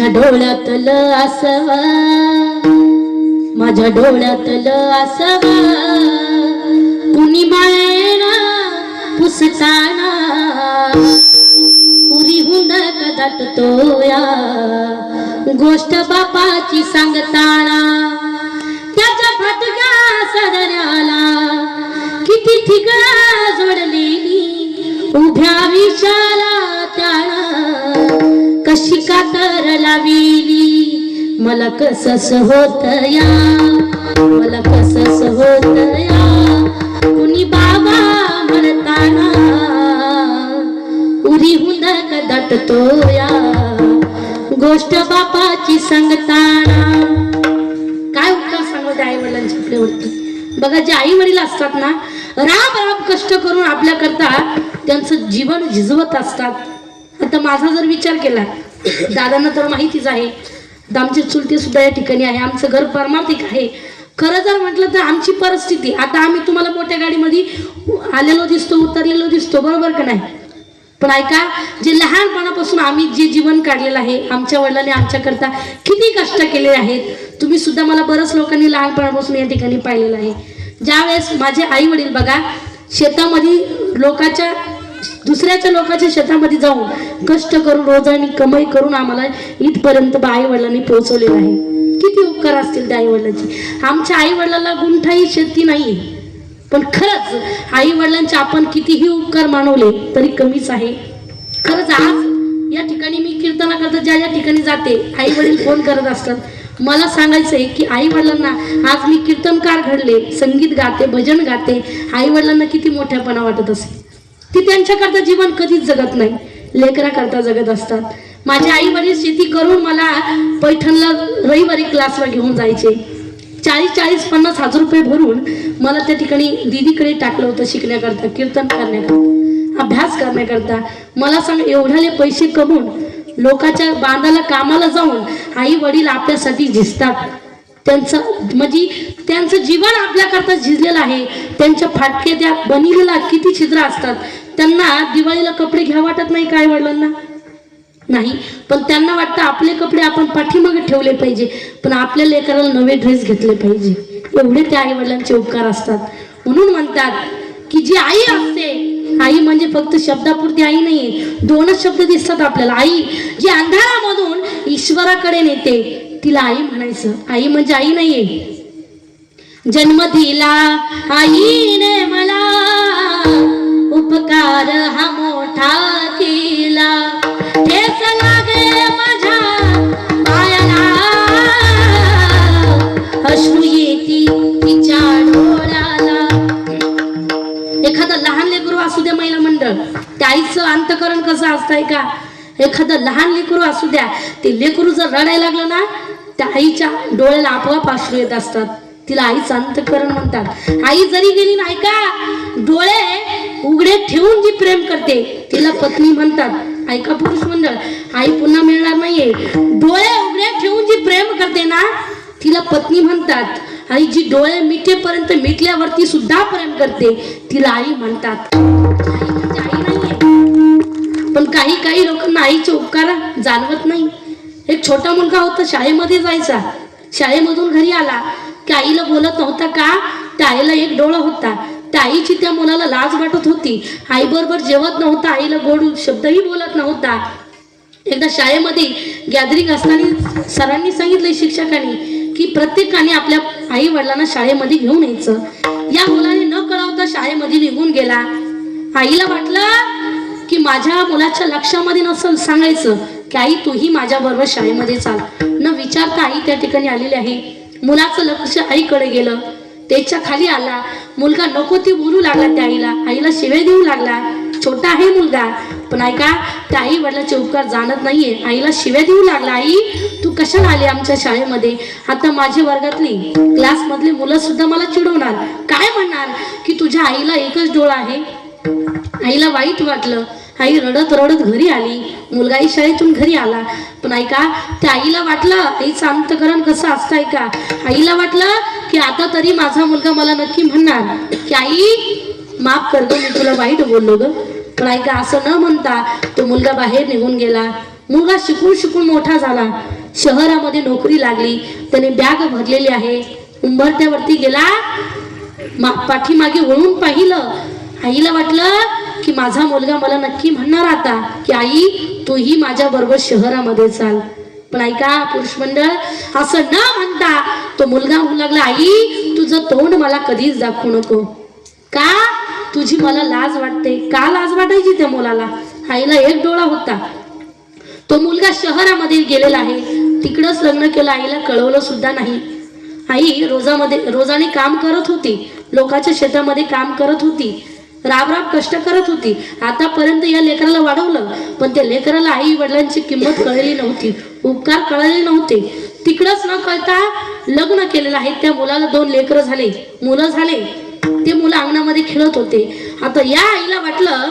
माझ्या डोळ्यातलं असं, माझ्या डोळ्यातलं असं कुणी बाळेन पुसताना पुरी हुंडक दाटतोया गोष्ट बापाची सांगताना त्याच्या फाटक्या सदऱ्याला किती ठिकाण जोडलेली उभ्या विशाला त्याला कशी कातर लाविली मला कसस होत या, मला कसस होत या कुणी बाबा म्हणताना उरी हुंदक दाटतोया गोष्ट बापाची सांगताना. काय उत्तर सांगत आई वडिलांच्या आपल्यावरती बघा. जे आई वडील असतात ना राब राब कष्ट करून आपल्याकरता त्यांचं जीवन झिजवत असतात. आता माझा जर विचार केला, दादांना तर माहितीच आहे, आमचे चुलते सुद्धा या ठिकाणी आहे, आमचं घर परमार्थिक आहे. खरं जर म्हटलं तर आमची परिस्थिती, आता आम्ही तुम्हाला मोठ्या गाडीमध्ये आलेलो दिसतो, उतरलेलो दिसतो, बरोबर का नाही? पण ऐका, जे लहानपणापासून आम्ही जे जीवन काढलेलं आहे, आमच्या वडिलांनी आमच्याकरता किती कष्ट केले आहेत. तुम्ही सुद्धा मला बरंच लोकांनी लहानपणापासून या ठिकाणी पाहिलेलं आहे. ज्यावेळेस माझे आई वडील बघा शेतामध्ये लोकांच्या दुसऱ्याच्या लोकांच्या शेतामध्ये जाऊन कष्ट करून रोजानी कमाई करून आम्हाला इथपर्यंत आई वडिलांनी पोहोचवलेलं आहे. किती उपकार असतील त्या आई वडिलांचे. आमच्या आई वडिलांना गुंठाही शेती नाही, पण खरंच आई वडिलांचे आपण कितीही उपकार मानवले तरी कमीच आहे. खरंच आज या ठिकाणी मी कीर्तना करता ज्या ज्या ठिकाणी जाते आई वडील फोन करत असतात. मला सांगायचं आहे की आई वडिलांना आज मी कीर्तनकार घडले, संगीत गाते, भजन गाते, आई वडिलांना किती मोठ्यापणा वाटत असेल. ती त्यांच्याकरता जीवन कधीच जगत नाही, लेकराकरता जगत असतात. माझे आई वडील शेती करून मला पैठणला रविवारी क्लासला घेऊन जायचे. 40-50 हजार रुपये भरून मला त्या ठिकाणी दीदीकडे टाकलं होतं शिकण्याकरता, कीर्तन करण्याकरता, अभ्यास करण्याकरता. मला सांग, एवढाले पैसे कमवून लोकांच्या बांधाला कामाला जाऊन आई वडील आपल्यासाठी झिजतात. त्यांचं जीवन आपल्याकरता झिजलेलं आहे. त्यांच्या फाटके त्या बनिलेला किती छिद्र असतात. त्यांना दिवाळीला कपडे घ्या वाटत नाही काय वडिलांना नाही, पण त्यांना वाटतं आपले कपडे आपण पाठीमागे ठेवले पाहिजे, पण आपल्या लेकराला नवे ड्रेस घेतले पाहिजे. एवढे त्या आई वडिलांचे उपकार असतात. म्हणून म्हणतात की जी आई असते, आई म्हणजे फक्त शब्दापुरती आई नाहीये. दोनच शब्द दिसतात आपल्याला. आई जी अंधारामधून ईश्वराकडे नेते तिला आई म्हणायचं. आई म्हणजे आई नाहीये. जन्म दिला आईने मला, उपकार हा मोठा केला, ठेच लागे माझ्या पायाला, अश्रू येती तिच्या डोळ्याला. एखादा लहान लेकरू असू द्या महिला मंडळ, त्या आईचं अंतकरण कसं असतंय का? एखादं लहान लेकरू असू द्या, ते लेकरू जर रडायला लागलं ना त्या आईच्या डोळ्याला आपोआप अश्रू येत असतात. तिला आईचं अंतकरण म्हणतात. आई जरी गेली नाही का, डोळे उघडे ठेवून जी प्रेम करते तिला पत्नी म्हणतात. ऐका पुरुष मंडळ, आई पुन्हा मिळणार नाहीये. डोळे उघडे ठेवून जी प्रेम करते ना तिला पत्नी म्हणतात. आणि जी डोळे मिटेपर्यंत मिटल्यावरती सुद्धा प्रेम करते तिला आई म्हणतात. आई म्हणजे आई नाहीये. पण काही लोकांना आईचे उपकार जाणवत नाही. एक छोटा मुलगा होता, शाळेमध्ये जायचा, शाळेमधून घरी आला की आईला बोलत नव्हता का, त्या आईला एक डोळा होता. त्या आईची त्या मुलाला लाज वाटत होती. आई बरोबर जेवत नव्हता, आईला गोड शब्दही बोलत नव्हता. एकदा शाळेमध्ये गॅदरिंग असताना सरांनी सांगितलं, शिक्षकांनी, की प्रत्येकाने आपल्या आई वडिलांना शाळेमध्ये घेऊन यायचं. या मुलाने न कळवता शाळेमध्ये निघून गेला. आईला वाटलं की माझ्या मुलाच्या लक्षामध्ये नसेल सांगायचं की आई तूही माझ्या बरोबर शाळेमध्ये चाल. न विचारता आई त्या ठिकाणी आलेली आहे. मुलाचं लक्ष आईकडे गेलं, त्याच्या खाली आला. मुलगा नको ते बोलू लागला त्या आईला शिव्या देऊ लागला. छोटा आहे मुलगा, पण ऐका, त्या आई वडिलांचे उपकार जाणत नाहीये. आईला शिव्या देऊ लागला. आई तू कशाला आली आमच्या शाळेमध्ये? आता माझी वर्गातली क्लासमधली मुलं सुद्धा मला चिडवणार, काय म्हणणार की तुझ्या आईला एकच डोळा आहे. आईला वाईट वाटलं. आई रडत रडत घरी आली. मुलगाही शाळेतून घरी आला. पण ऐका, त्या आईला वाटलं, आईचं अंतकरण कसं असतं ऐका, आईला वाटलं की आता तरी माझा मुलगा मला नक्की म्हणणार की आई माफ कर गं, मी तुला वाईट बोललो ग. पण ऐका, असं न म्हणता तो मुलगा बाहेर निघून गेला. मुलगा शिकून शिकून मोठा झाला, शहरामध्ये नोकरी लागली, त्याने बॅग भरलेली आहे, उंबरठ्यावरती गेला, पाठीमागे वळून पाहिलं. आईला वाटलं की माझा मुलगा मला नक्की म्हणणार आता की आई तूही माझ्या बरोबर शहरामध्ये चाल. पण ऐका पुरुष मंडळ, असं न म्हणता तो मुलगा म्हणू लागला, आई तुझं तोंड मला कधीच दाखवू नको. का? तुझी मला लाज वाटते. का लाज वाटायची त्या मुलाला? आईला एक डोळा होता. तो मुलगा शहरामध्ये गेलेला आहे, तिकडंच लग्न केलं, आईला कळवलं सुद्धा नाही. आई रोजाने काम करत होती, लोकांच्या शेतामध्ये काम करत होती, राब कष्ट करत होती. आतापर्यंत या लेकराला वाढवलं, पण त्या लेकराला आई वडिलांची किंमत कळली नव्हती, उपकार कळले नव्हते. तिकडंच न कळता लग्न केलेलं आहे. त्या मुलाला 2 लेकरं झाले, मुलं झाले. ते मुलं अंगणामध्ये खेळत होते. आता या आईला वाटलं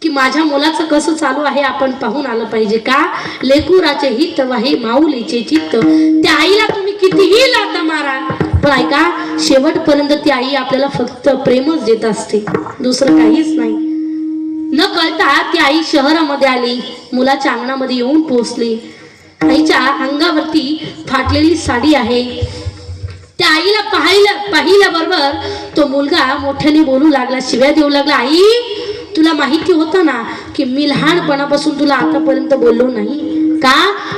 की माझ्या मुलाचं कसं चालू आहे आपण पाहून आलं पाहिजे. का? लेकुराचे हित वाहे माऊलीचे चित्त. त्या आईला तुम्ही कितीही लाथा मारा, पण ऐका शेवटपर्यंत ती आई आपल्याला फक्त प्रेमच देत असते, दुसरं काहीच नाही. न कळता ती आई शहरामध्ये आली, मुलाच्या अंगणामध्ये येऊन पोहोचली. आईच्या अंगावरती फाटलेली साडी आहे. त्या आईला पाहिल्याबरोबर तो मुलगा मोठ्याने बोलू लागला, शिव्या देऊ लागला. आई तुला माहिती होतं ना की मी लहानपणापासून तुला आतापर्यंत बोललो नाही का?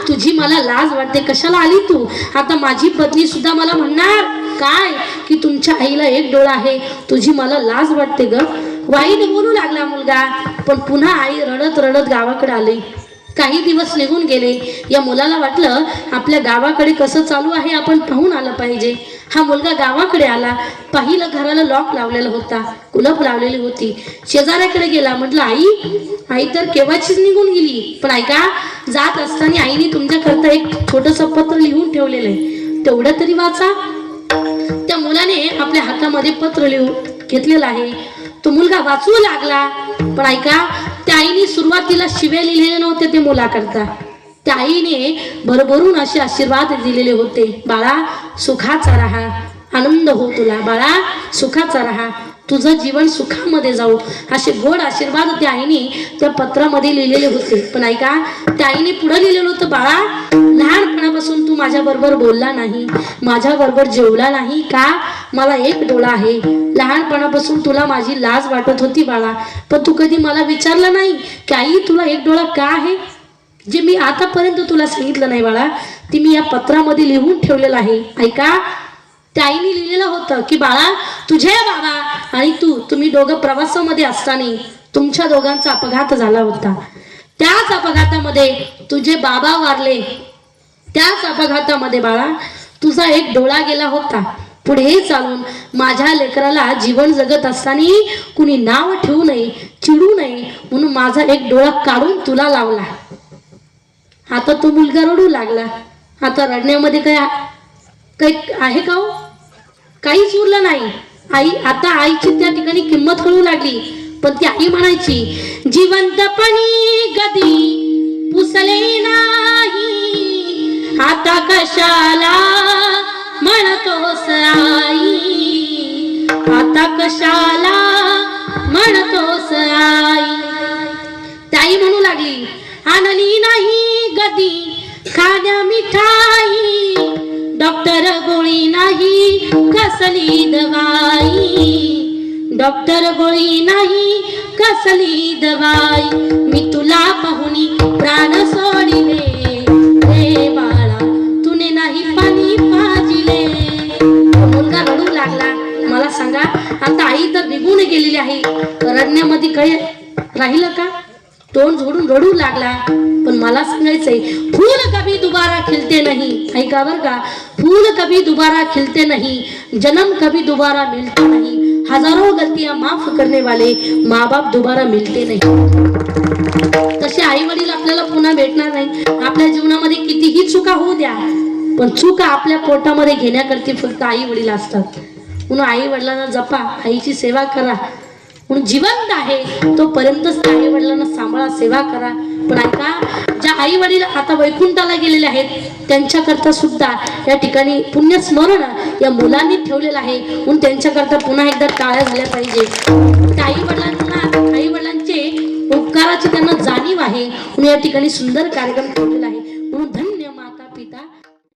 तुझी मला लाज वाटते, कशाला आली तू? आता माझी पत्नी सुद्धा मला म्हणणार काय की तुमच्या आईला एक डोळा आहे, तुझी मला लाज वाटते ग. वाईट बोलू लागला मुलगा. पण पुन्हा आई रडत रडत गावाकडे आली. काही दिवस निघून गेले. या मुलाला वाटलं आपल्या गावाकडे कसं चालू आहे आपण पाहून आलं पाहिजे. हा मुलगा गावाकडे आला, पाहिलं घराला लॉक लावलेला होता, कुलप लावलेली होती. शेजाऱ्याकडे गेला, म्हटलं आई तर केव्हाचीच निघून गेली, पण ऐका जात असताना आईने तुमच्याकरता एक छोटंसं पत्र लिहून ठेवलेलं आहे, तेवढं तरी वाचा. त्या मुलाने आपल्या हातामध्ये पत्र लिहून घेतलेलं आहे. तो मुलगा वाचू लागला. पण ऐका त्या आईने सुरुवातीला शिव्या लिहिलेले नव्हते ते मुलाकरता. त्या आईने भरभरून असे आशीर्वाद दिलेले होते. बाळा सुखाचा राहा, आनंद हो तुला, बाळा सुखाचा राहा, तुझं जीवन सुखामध्ये जाऊ, असे गोड आशीर्वाद त्या आईने त्या पत्रामध्ये लिहिलेले होते. पण ऐका त्या आईने पुढे लिहिलेलं होतं, बाळा लहानपणापासून तू माझ्या बरोबर बोलला नाही, माझ्या बरोबर जेवला नाही का? मला एक डोळा आहे. लहानपणापासून तुला माझी लाज वाटत होती बाळा, पण तू कधी मला विचारलं नाही की आई तुला एक डोळा का आहे? जे मी आतापर्यंत तुला सांगितलं नाही बाळा, ती मी या पत्रामध्ये लिहून ठेवलेलं आहे. ऐका त्या आईने लिहिलेलं होतं की बाळा तुझे बाबा आणि तुम्ही दोघं प्रवासामध्ये असताना तुमच्या दोघांचा अपघात झाला होता. त्याच अपघातामध्ये तुझे बाबा वारले. त्याच अपघातामध्ये बाळा तुझा एक डोळा गेला होता. पुढे चालून माझ्या लेकराला जीवन जगत असताना कुणी नाव ठेवू नये, चिडू नये म्हणून माझा एक डोळा काढून तुला लावला. आता तो मुलगा रडू लागला. आता रडण्यामध्ये काही आहे का हो? काहीच उरलं नाही. आता आईची त्या ठिकाणी किंमत कळू लागली. पण ती आई म्हणायची, जिवंतपणी कधी पुसले नाही, आता कशाला म्हणतोस आई, आता कशाला म्हणतोस आई. ताई म्हणू लागली, आणली नाही गदी खाण्या मिठाई, डॉक्टर गोळी नाही कसली दवाई, डॉक्टर गोळी नाही कसली दवाई, मी तुला पाहुनी प्राण सोडिले, रे बाळा तुने नाही पाणी पाजिले. मुलगा रडू लागला. मला सांगा आता आई तर निघून गेलेली आहे, रडण्यामध्ये काही राहिलं का? तोंड जोडून रडू लागला. पण मला सांगायचंय, फूल कभी दोबारा खिलते नहीं. ऐका बर का, फूल कभी दोबारा खिलते नहीं, जन्म कभी दोबारा मिलता नहीं, हजारों गलतियां माफ करने वाले माँ बाप दोबारा मिलते नहीं. तसे आई वडील आपल्याला पुन्हा भेटणार नाही. आपल्या जीवनामध्ये कितीही चुका होऊ द्या, पण चुका आपल्या पोटामध्ये घेण्याकरती फक्त आई वडील असतात. म्हणून आई वडिलांना जपा, आईची सेवा करा. म्हणून जिवंत आहे तोपर्यंतच आई वडिलांना सांभाळा, सेवा करा. पण ऐका ज्या आई वडील आता वैकुंठाला गेलेले आहेत त्यांच्याकरता सुद्धा या ठिकाणी पुण्यस्मरण या मुलांनी ठेवलेलं आहे. म्हणून त्यांच्याकरता पुन्हा एकदा टाळ्या झाल्या पाहिजे. त्या आई वडिलांचे उपकार संस्काराची त्यांना जाणीव आहे म्हणून या ठिकाणी सुंदर कार्यक्रम ठेवलेला आहे. म्हणून धन्य माता पिता.